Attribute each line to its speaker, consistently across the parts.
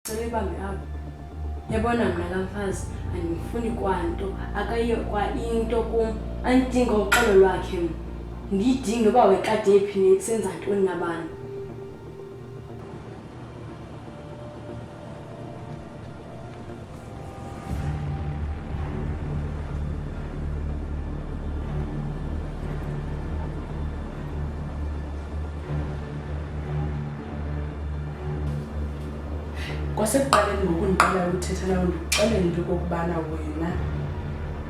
Speaker 1: Sebambe apho. Yabona mina kamfazi angifuni kwanto akayiyo kwa into kum andinga uxolo lwakhe ngidinge ba wekade ephini kusenza ntoni nabantu.
Speaker 2: Kwasekuqaleni ngokundiqala ukuthetha nawe ndikuxelele into okokubana wena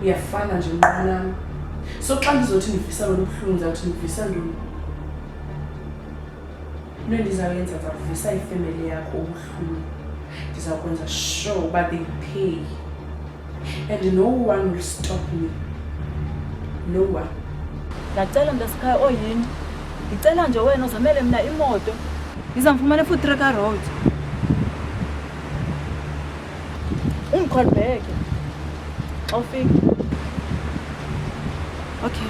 Speaker 2: uyafana nje nomnqanam. So xa ndizothi ndivisa wena ubuhlungu ndizawuthi ndivisa ntoni? Into endizawuyenza ndizawuvisa ifemeli yakho ubuhlungu. Ndizawukwenza sure uba they pay. And no one will stop me. No one.
Speaker 3: Ndacela mntasikhaya oyini. Ndicela nje wena uzamele mna imoto. Ngizamfumana futhi Treka Road. Call back. I'll fix. Okay.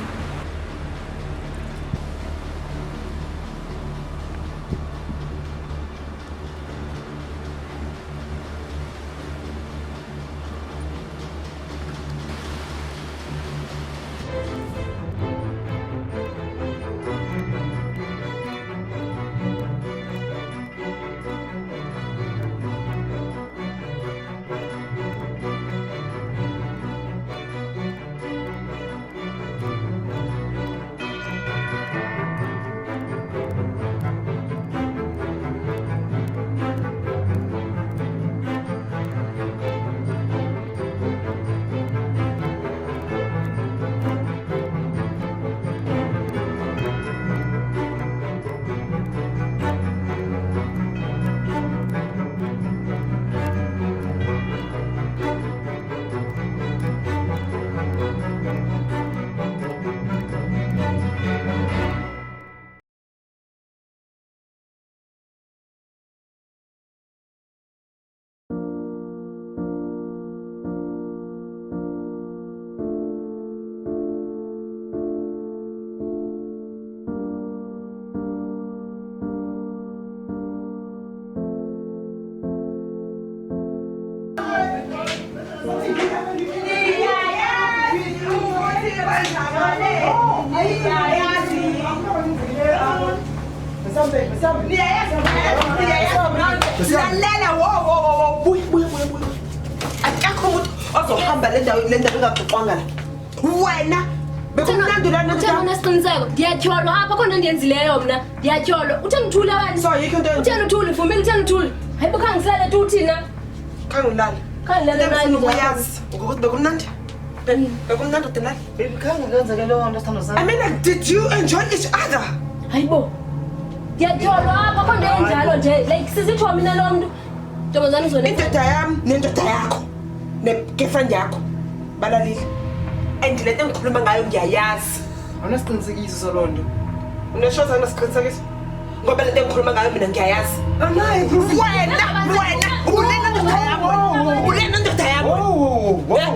Speaker 4: Lalela wo buya akakho umuntu ozohamba le ndawo engaxoxwanga la wena bekumnandulana
Speaker 1: Uthena unesiqiniseko ndiyatyholwa apha khona endiyenzileyo mna ndiyatyholwa uthena uthule abani
Speaker 4: so yikho into
Speaker 1: uthena uthule vumile uthena uthule hayibo khangisilale tu thina
Speaker 4: khangilala
Speaker 1: nani
Speaker 4: uyazi ukuthi bekumnandi bekumnandi thina
Speaker 3: Baby, kangenzeke leyo nto sithando sami.
Speaker 4: I mean, like, did you enjoy each other?
Speaker 1: hayibo ndiyatyholwa apha khona enjalo nje like sisithiwa mina lo mntu ntombazana uzone
Speaker 4: Indoda yami nendoda yakho ne-girlfriend yakho balalile and le nto engikhuluma ngayo ngiyayazi.
Speaker 2: Awunasiqinisekiso saloo nto.
Speaker 4: Uneshoza unesiqinisekiso ngoba le nto engikhuluma ngayo mina ngiyayazi. Wena ulena ndoda yami ulena ndoda yami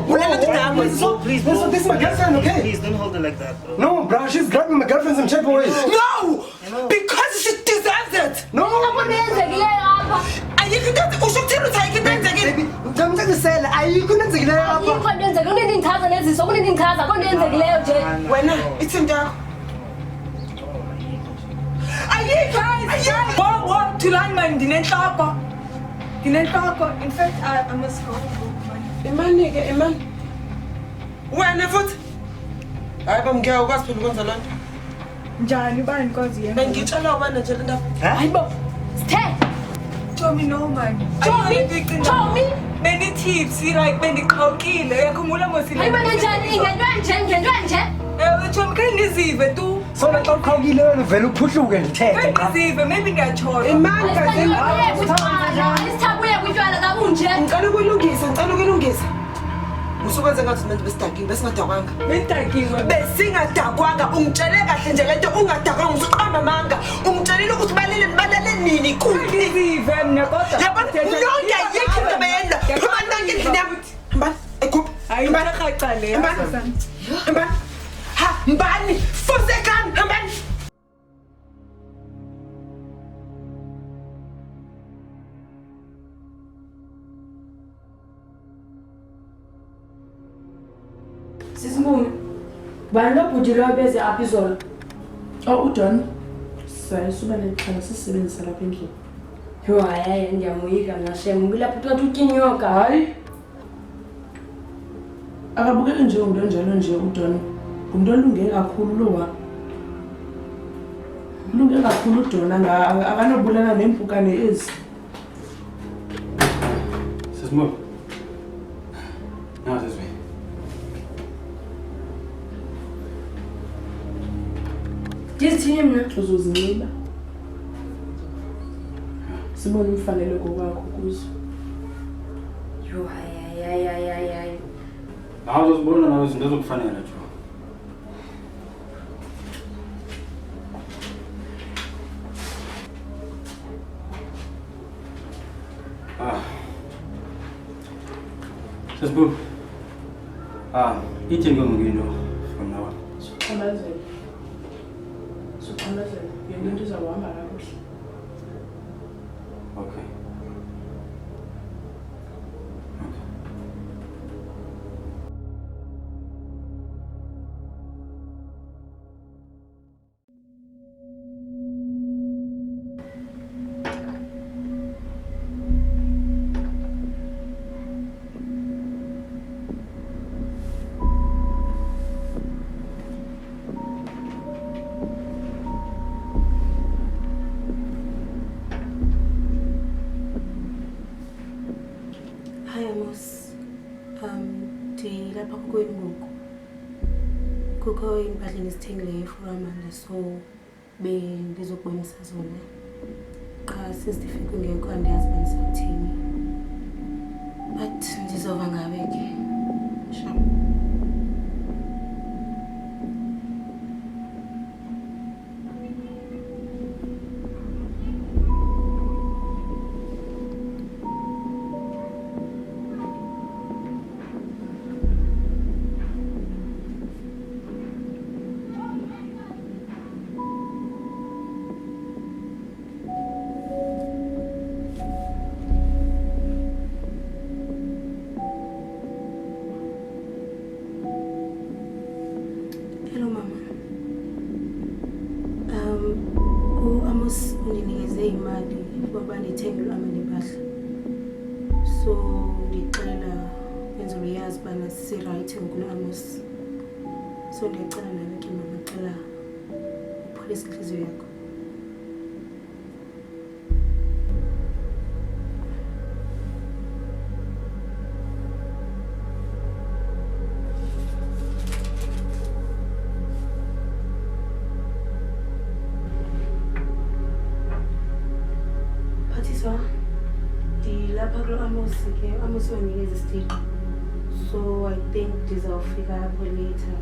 Speaker 4: ulena ndoda yami.
Speaker 5: Please,
Speaker 6: This is my girlfriend, okay?
Speaker 5: Please don't hold her like that, bro.
Speaker 6: No, bro, she's grabbing my girlfriend's and check away.
Speaker 4: No, because she deserves it.
Speaker 6: No,
Speaker 1: akunenzekileyo apha
Speaker 4: Ayikho into ushukuthini uthi ayikho into enzekile.
Speaker 6: baby, ngicela ayikho nenzekileyo apha.
Speaker 1: ayikho nto enzeke kunento endichaza neziso kunento endichaza konto enzekileyo nje
Speaker 4: Wena ithi into yakho. Ayikho.
Speaker 3: Whoa, Tulani man, dinenhloko. In fact, I must go.
Speaker 4: Imani ke imani. Wena futhi. Hayi bamngeke ukwazi phela ukwenza loo nto.
Speaker 3: Njani bani inkosi yena?
Speaker 4: Bengitshela ubani nje le ndaba.
Speaker 1: hayibo sithe
Speaker 3: Tommy no man.
Speaker 1: Tommy
Speaker 3: Many tips, like bendiqhawukile. Uyakhumbula mosile.
Speaker 1: hayibo njani ngentwa nje
Speaker 3: Tommy kan nizive tu.
Speaker 6: So xa uqhawukile wena uvele uphuhluke ndithethe.
Speaker 3: Kan nizive, maybe ngiyatshona.
Speaker 4: Imani kazini.
Speaker 1: isithabuye kwitywala kakunje
Speaker 4: Ngicela ukulungisa. Usukwenze ngathi umuntu besidakile besingadakwanga.
Speaker 3: Bentakiwe.
Speaker 4: Besingadakwanga ungitshele kahle nje lento ungadakwanga usuqamba amanga. Ungitshelile ukuthi balale nini kubi.
Speaker 3: Nizive mina kodwa.
Speaker 4: Yabona nonke ayikho into beyenza. Phuma nanke endlini yami. Mbani ekhuphi.
Speaker 3: Hayi barakhaqha le.
Speaker 4: Mbani. Ha mbani fosekani mbani.
Speaker 1: Bani lo bhuti lo beze apha izolo?
Speaker 2: Oh, uJohn. Sayisuba nexhala sisebenzisa lapha endlini.
Speaker 1: Yho hayi ndiyamoyika mna shem kulapho uthi utyinyoka.
Speaker 2: Hayi. Akabukeki nje umuntu onjalo nje uJohn. Umuntu olunge kakhulu lo wa. Ulunge kakhulu uJohn akanobulala nempukane ezi.
Speaker 5: Sismo. Now this way.
Speaker 1: Ndizithini mna?
Speaker 2: Uzozinxiba. Sibone umfaneleko wakho kuzo.
Speaker 1: Yho hayi.
Speaker 5: Awuzozibona nawe izinto ezokufanele nje. Sismo. Ithi ngomngindo from now on.
Speaker 2: Suqhamazela. Yena into izawuhamba kakuhle.
Speaker 5: Okay.
Speaker 7: Hi Amos. Ndilapha kokwenu ngoku. Kukho impahla endizithengileyo for Amanda, so bendizokubonisa zona. Qha sesifika ngekho andiyazi uba ndizawuthini. But ndizova ngawe ke. Sure. Hello mama. Amos undinikeze imali ukuba ndithenge Amanda impahla. So ndicela wenze uyazi bana si-right ngoku Amos. So ndiyacela nawe ke mama, cela upholise inhliziyo yakho. Pathiswa, ndilapha kulo Amos ke, Amos wanginikeza isitili. So I think ndizawufika apho later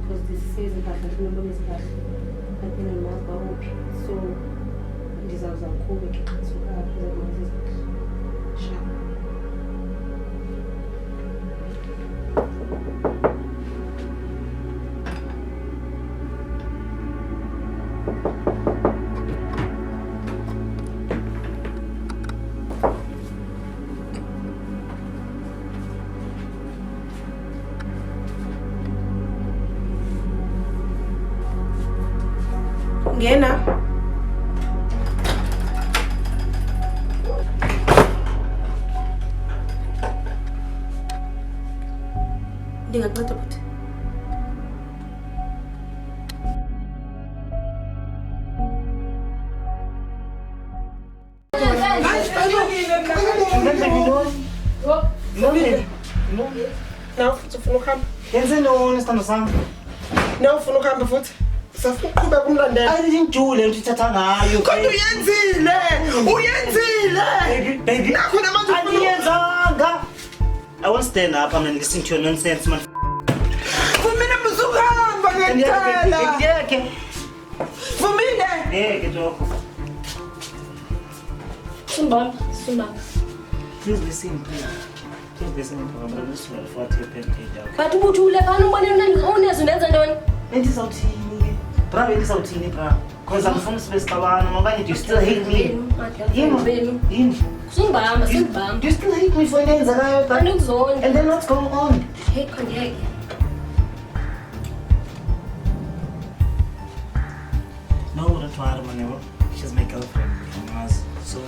Speaker 7: because this says impahla ndinobonisa kahle. But then andimazi uba uphi. So ndizawuza kuwe ke xa ndisuka apho ndizawubonisa kahle. Sure. Ngena. Ndingakunceda futhi.
Speaker 4: Now, ufuna ukuhamba?
Speaker 6: Yenze ntoni sithando sam?
Speaker 4: Now ufuna ukuhamba futhi? Safuna uqhubeka umlandela.
Speaker 6: Ayinjule nto ithatha ngayo.
Speaker 4: Kodwa uyenzile!
Speaker 6: Baby.
Speaker 4: Nakho namanje ufuna
Speaker 6: Ayiyenzanga. I won't stand up and listen to your nonsense, man.
Speaker 4: Vumile mzukuhamba ngecala.
Speaker 6: Ngeke.
Speaker 4: Vumile.
Speaker 6: Ngeke Joko.
Speaker 1: Simba.
Speaker 6: Please listen, please. Please listen to me. I'm just going to fight your pen down.
Speaker 1: But ubuthi ulephana ubone unezo ndenza ntoni?
Speaker 6: Endizawuthini? Bra, endizawuthini bra? Because I'm from space kabana, mabanye, do you still hate me? Yini?
Speaker 1: Singibamba.
Speaker 6: Do you still hate me for endenzakayo bra?
Speaker 1: Andikuzonda.
Speaker 6: And then what's going on?
Speaker 1: Hey, khangeke.
Speaker 6: Don't worry, man. She's my girlfriend. So,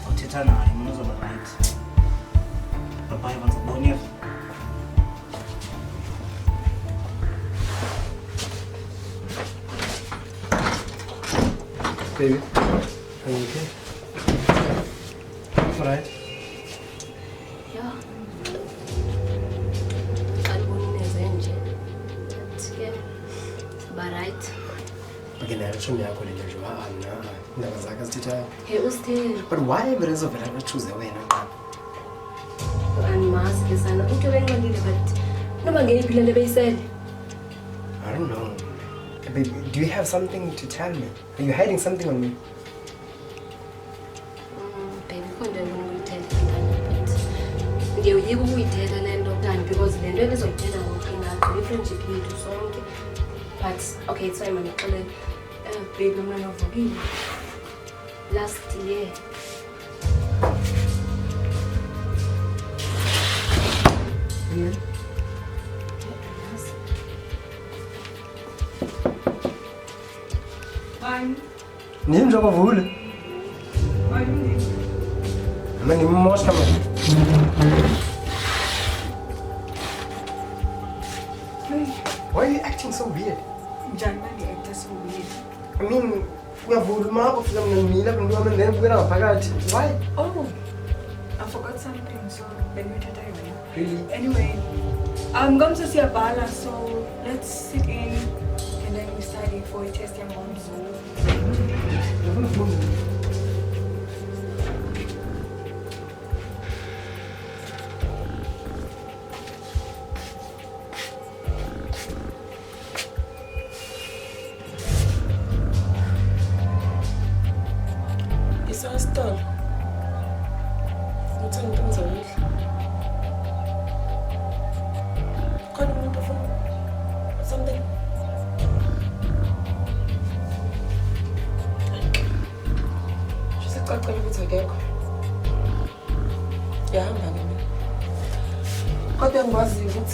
Speaker 6: I'll tell her now. I'm not right. Bye-bye, once a bonnet.
Speaker 8: Baby, are you okay? Alright.
Speaker 1: Yeah. Right.
Speaker 8: Okay, now show me how to do it.
Speaker 1: Hey, Ustin.
Speaker 8: But why everyone's over there choose the way now?
Speaker 1: And mask is an auto-wing, but no one gave you the said.
Speaker 8: I don't know. Baby, do you have something to tell me? Are you hiding something on me?
Speaker 1: Baby, I don't tell you, but you tell and done because the end is of dinner working out friendship to song. But okay, it's fine, man. Baby, I'm not forgetting. Last year.
Speaker 8: Yeah. Name job of wool. Many more stomach. Why are you acting so weird?
Speaker 2: January acted so weird.
Speaker 8: I mean, we have wool mark of them and meal up and women then we're out. Why?
Speaker 2: Oh, I forgot something, so let me tell you.
Speaker 8: Really?
Speaker 2: Anyway, I'm going to see a bala, so let's sit in and then we study for a test and one.
Speaker 4: It's a stall. What's in terms of it? Can't you move something? She said, I'm going to get yeah, I'm not going to. What then was it?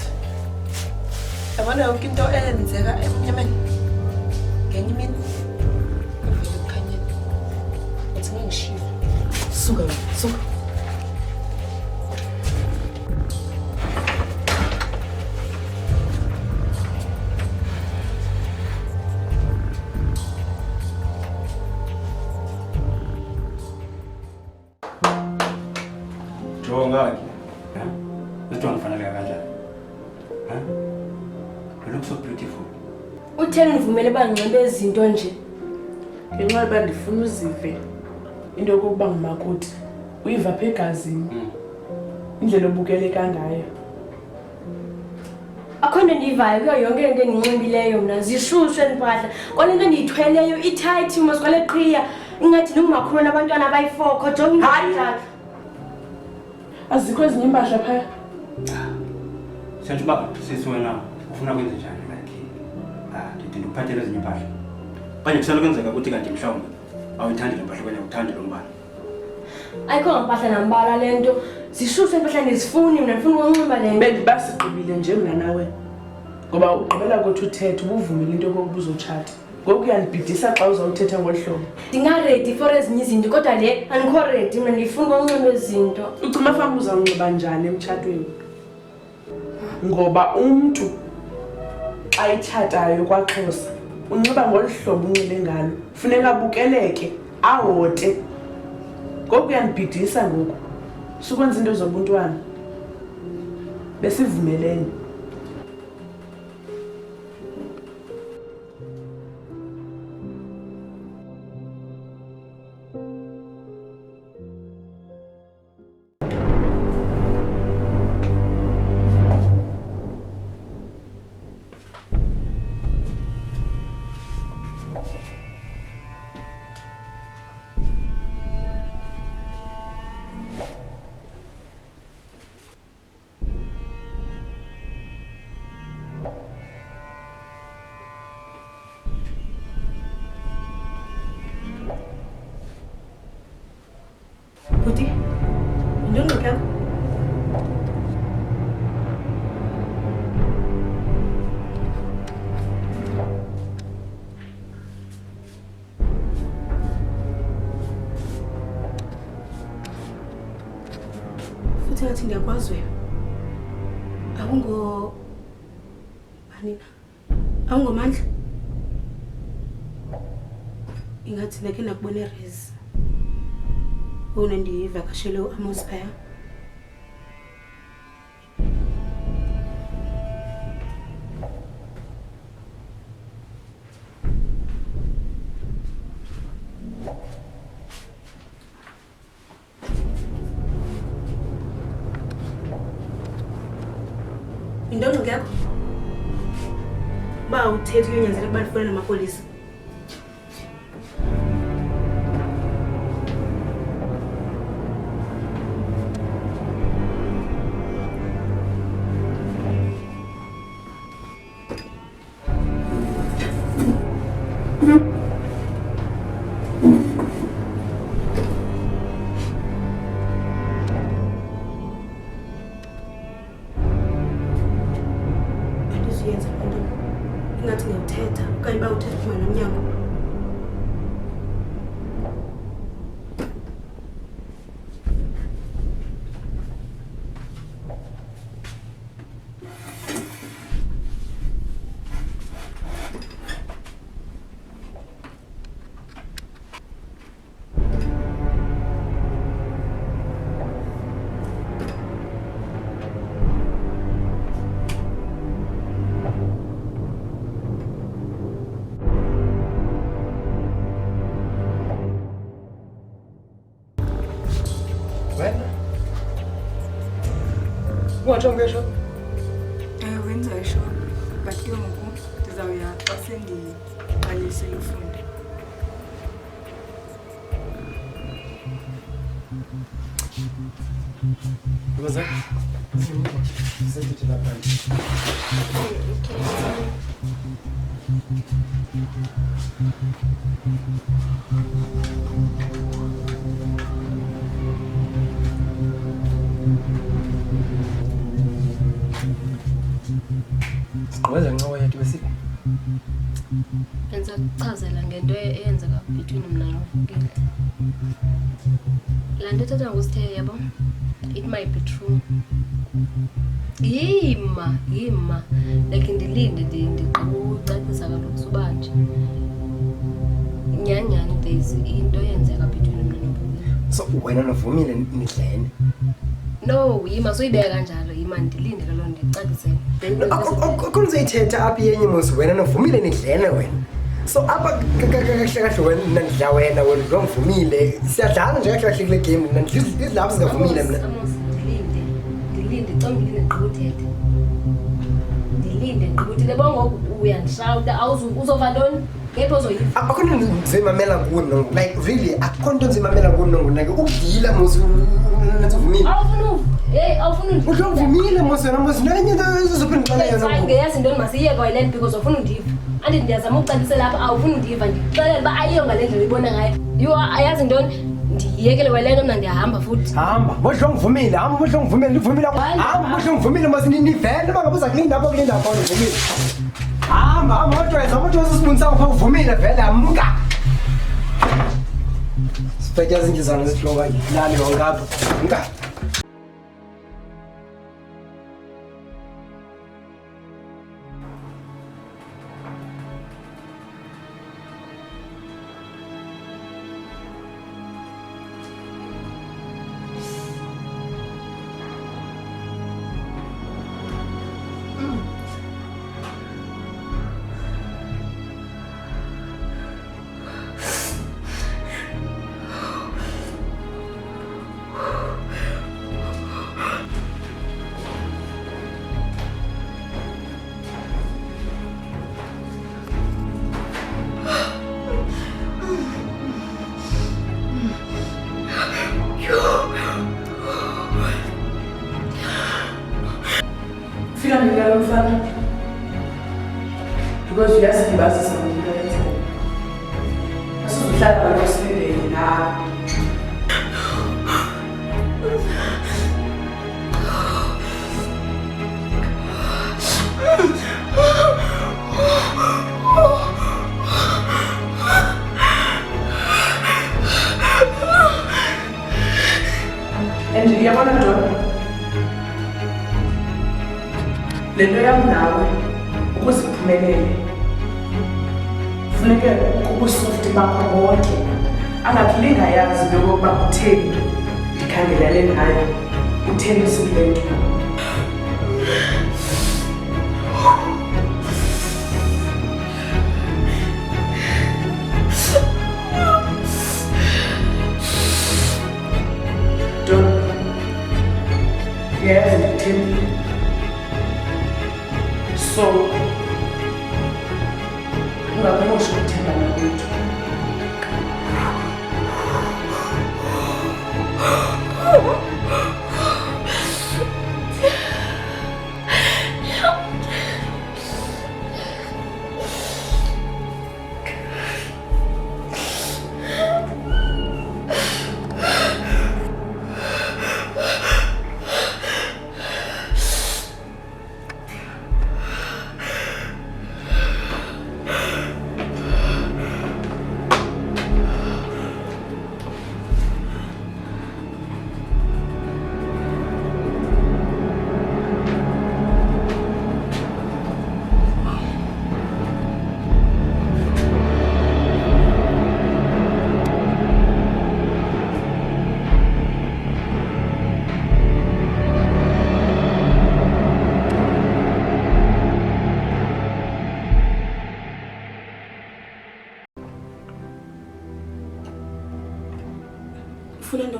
Speaker 4: I want to look into and say, can you mean? Sugar.
Speaker 5: This one finally huh? You look so beautiful.
Speaker 1: Utheni nivumele bangincebe izinto nje.
Speaker 2: Ngenxa yoba ndifuna uzive into yokokuba ngumakoti uyiva apha egazini indlela obukeleka ngayo.
Speaker 1: Akho nto ndiyivayo kuyo yonke into endinxibileyo mna zishushu empahla kwale nto ndiyithweleyo itight mos kwale qhiya ingathi ndingumakhulu nabantwana abayi-4 jonga injalo.
Speaker 2: Azikho ezinye impahla phaya?
Speaker 5: Siyatsho uba sisi wena ufuna kwenze njani ndithi ndikuphathele ezinye impahla okanye kusenokwenzeka ukuthi kanti mhlawumbi awuyithandi le mpahla okanye awuthandi lo mbala.
Speaker 1: Ayikho ngampahla nambala le nto zishushu empahla ndizifuni mna ndifuna ukunxiba le nto.
Speaker 2: Bendibasigqibile nje mna nawe ngoba ugqibela kothi uthetha ubuvumile into yokokuba uzotshata. Ngoku uyandibhidisa xa uzawuthetha ngolu hlobo.
Speaker 1: Ndingaredi for ezinye izinto kodwa le andikho redi mna ndifuna ukunxiba izinto.
Speaker 2: Ucima fam uzawunxiba njani emtshatweni? Ngoba umntu ayitshatayo kwaXhosa unxiba ngolu hlobo unxibe ngalo funeka abukeleke ahote. Ngoku uyandibhidisa ngoku sukwenza into zobuntwana besivumelene.
Speaker 7: ngathi ndiyakwazi wena. Awungomandla. Ingathi ndakhe ndakubona erezi. Wona ndivakashele u-Amos phaya. Indongo ngekho. Ba uthethi kunyanzela kuba lifuna namapolisa. Ingathi ngiyawuthetha okanye ba uthetha khona nomnyango.
Speaker 8: Ungatsho ngesho?
Speaker 3: Wenza isho, but ke ngoku ndizawuya xa sendiqalisile ufunda.
Speaker 8: Was that? Send it to that man. Siqhubeza ncawa yethu besike.
Speaker 1: Benza kuchazela ngento eyenzeka between mina noVukile. La nto ethetha ngosithe yabo. It might be true. Yima. Like ndilinde ndiqhubacacisa kaloku suba nje. Nyanyani there's into eyenzeka between mina noVukile.
Speaker 8: So wena novumile nidlene.
Speaker 1: No, yima soyibeka kanjalo yima ndilinde kaloo ndicacisele.
Speaker 8: Akunizayithetha apha yenye mos wena novumile nidlene wena. So apha kahle wena ndidla wena ngomvumile siyadlala nje kahle kule game mina ndidlala singavumile mina.
Speaker 1: Ndilinde cambile ngiqhubuthethe. Ndilinde ngiqhubuthile bongo uyandishawuta uzova ntoni? Ngepho uzoyiva.
Speaker 8: Akhona ndizimamela kuwe nongo like really akhona ndizimamela kuwe nongo like ukudila mos nenzuvumile.
Speaker 1: Awufuna
Speaker 8: Uvumile mos wena mos nenye into ezizophendula yona.
Speaker 1: Hayi ngeyazi ntoni masiyeke wayilent because ufuna undiva. Andi ndiyazama ukucacisela lapha awufuna undiva ndixelela uba ayiyo ngale ndlela uyibona ngayo. Ayazi ntoni ndiyekele wayilento mna ndiyahamba futhi.
Speaker 8: Hamba modlo ngivumile hamba modlo ngivumile ndivumile hamba modlo ngivumile mos nivele bangabuza kulinda apho kulinda khona uvumile. Hamba modlo sisibunisa apha uvumile vele amka. Sibhetya izingizana zihloba lali ngapha. Mka.
Speaker 2: Fika ngiyalo mfana. Because uyasibasa something like Asuhlala kwesibili na. And you want to Le nto yam nawe ukuze iphumelele funeke ubusofti bakho bonke angathi lingayazi into yokokuba kutheni ndikhangelane nayo, kutheni isile nto. Yes, ndithembile. So ungakumoshi ukuthembana kwethu.
Speaker 7: Ufuna ndo?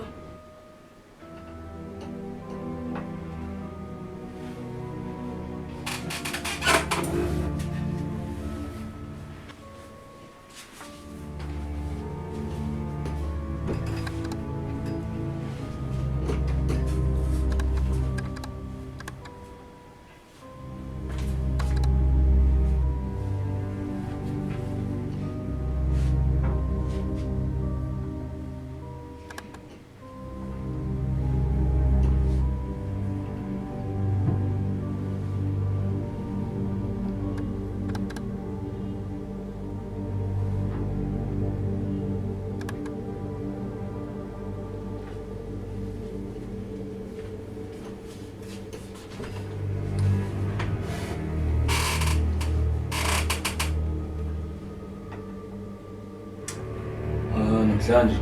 Speaker 9: Namhlanje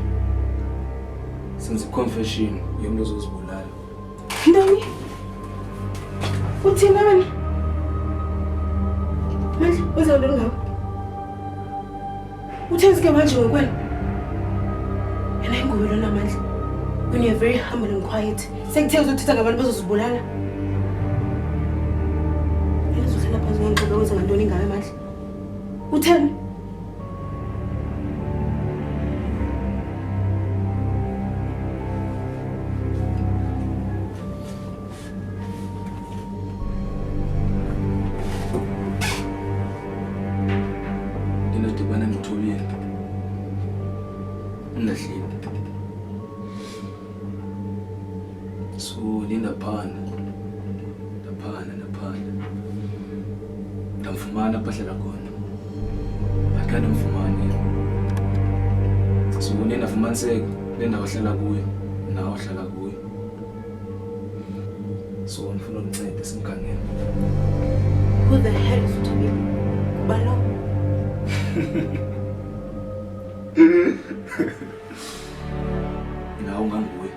Speaker 9: senze confession yomuntu ozozibulala.
Speaker 7: Ndani? Uthina wena? Manje uzawulo ngawo. Uthenzike manje ngokwena. Yena ingubo lona manje. When you're very humble and quiet, sekuthe uzothetha ngabantu bazozibulala. Yena uzohlala phansi ngenqondo wenza ngantoni ngawe manje? Utheni?
Speaker 9: So ndaphana ndamfumana apho ahlala khona, akhange ndimfumane. So ndafumaniseka le ndawo ahlala kuyo nawo ahlala kuyo, so ndifuna uncede simkhangele.
Speaker 7: Who the hell is Phillipi? Balo?
Speaker 9: Nawo nganguwe.